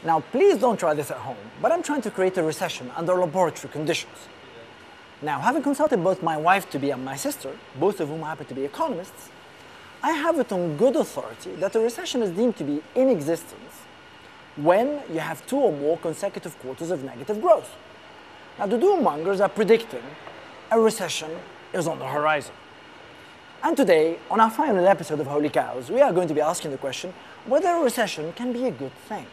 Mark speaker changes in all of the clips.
Speaker 1: Now, please don't try this at home, but I'm trying to create a recession under laboratory conditions. Now, having consulted both my wife-to-be and my sister, both of whom happen to be economists, I have it on good authority that a recession is deemed to be in existence when you have 2 or more consecutive quarters of negative growth. Now, the doom-mongers are predicting a recession is on the horizon. And today, on our final episode of Holy Cows, we are going to be asking the question whether a recession can be a good thing.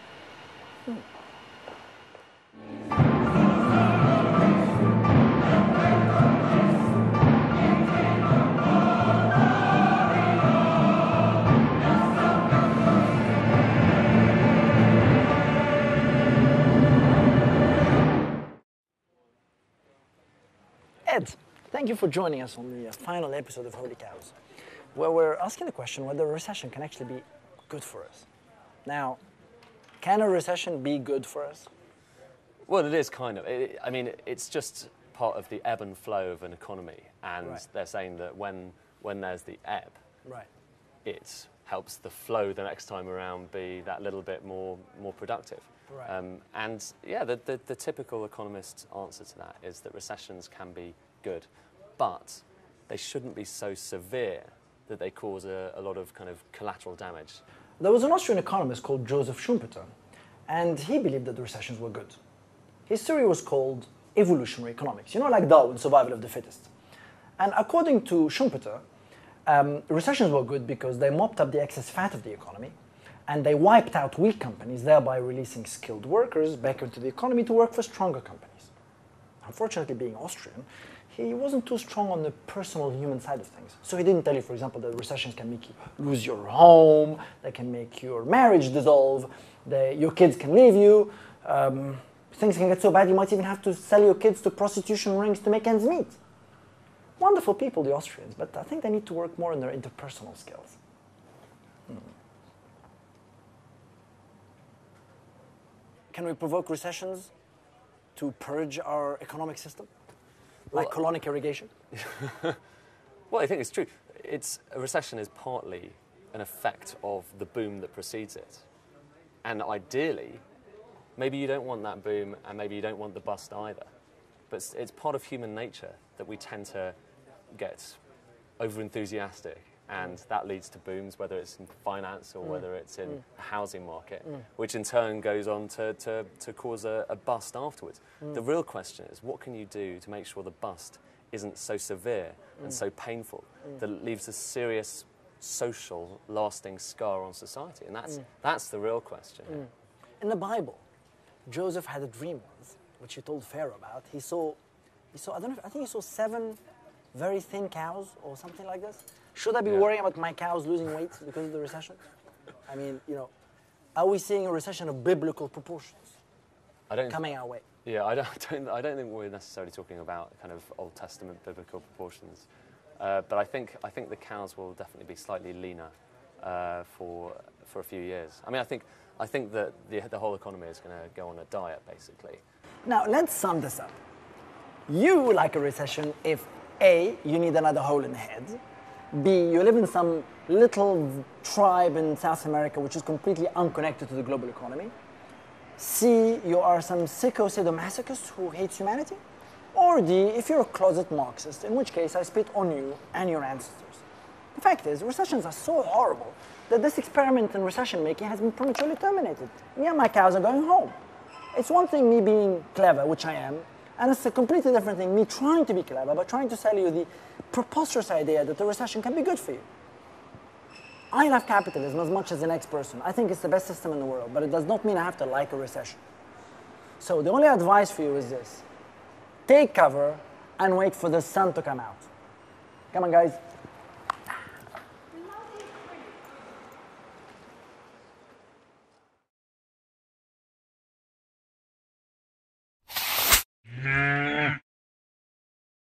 Speaker 1: Ed, thank you for joining us on the final episode of Holy Cows, where we're asking the question whether a recession can actually be good for us. Now, can a recession be good for us?
Speaker 2: Well, it is kind of. I mean, it's just part of the ebb and flow of an economy, and they're saying that when there's the ebb, it helps the flow the next time around be that little bit more productive. And yeah, the typical economist's answer to that is that recessions can be good, but they shouldn't be so severe that they cause a lot of kind of collateral damage.
Speaker 1: There was an Austrian economist called Joseph Schumpeter, and he believed that the recessions were good. His theory was called evolutionary economics, you know, like Darwin's survival of the fittest. And according to Schumpeter, recessions were good because they mopped up the excess fat of the economy, and they wiped out weak companies, thereby releasing skilled workers back into the economy to work for stronger companies. Unfortunately, being Austrian, he wasn't too strong on the personal human side of things. So he didn't tell you, for example, that recessions can make you lose your home, they can make your marriage dissolve, your kids can leave you, things can get so bad you might even have to sell your kids to prostitution rings to make ends meet. Wonderful people, the Austrians, but I think they need to work more on their interpersonal skills. Can we provoke recessions to purge our economic system? Like colonic irrigation?
Speaker 2: Well, I think it's true. A recession is partly an effect of the boom that precedes it. And ideally, maybe you don't want that boom and maybe you don't want the bust either. But it's part of human nature that we tend to get over-enthusiastic, and that leads to booms, whether it's in finance or whether it's in a housing market, which in turn goes on to cause a bust afterwards. The real question is, what can you do to make sure the bust isn't so severe and so painful that it leaves a serious social, lasting scar on society? And that's the real question.
Speaker 1: In the Bible, Joseph had a dream once, which he told Pharaoh about. He saw I think he saw 7 very thin cows or something like this. Should I be worrying about my cows losing weight because of the recession? I mean, you know, are we seeing a recession of biblical proportions coming our way?
Speaker 2: Yeah, I don't think we're necessarily talking about kind of Old Testament biblical proportions, but I think the cows will definitely be slightly leaner for a few years. I mean, I think that the whole economy is going to go on a diet, basically.
Speaker 1: Now, let's sum this up. You like a recession if A, you need another hole in the head, B, you live in some little tribe in South America which is completely unconnected to the global economy, C, you are some sicko sadomasochist who hates humanity, or D, if you're a closet Marxist, in which case I spit on you and your ancestors. The fact is, recessions are so horrible that this experiment in recession making has been prematurely terminated. Me and my cows are going home. It's one thing me being clever, which I am, and it's a completely different thing me trying to be clever, but trying to sell you the preposterous idea that the recession can be good for you. I love capitalism as much as the next person. I think it's the best system in the world, but it does not mean I have to like a recession. So the only advice for you is this: take cover and wait for the sun to come out. Come on, guys.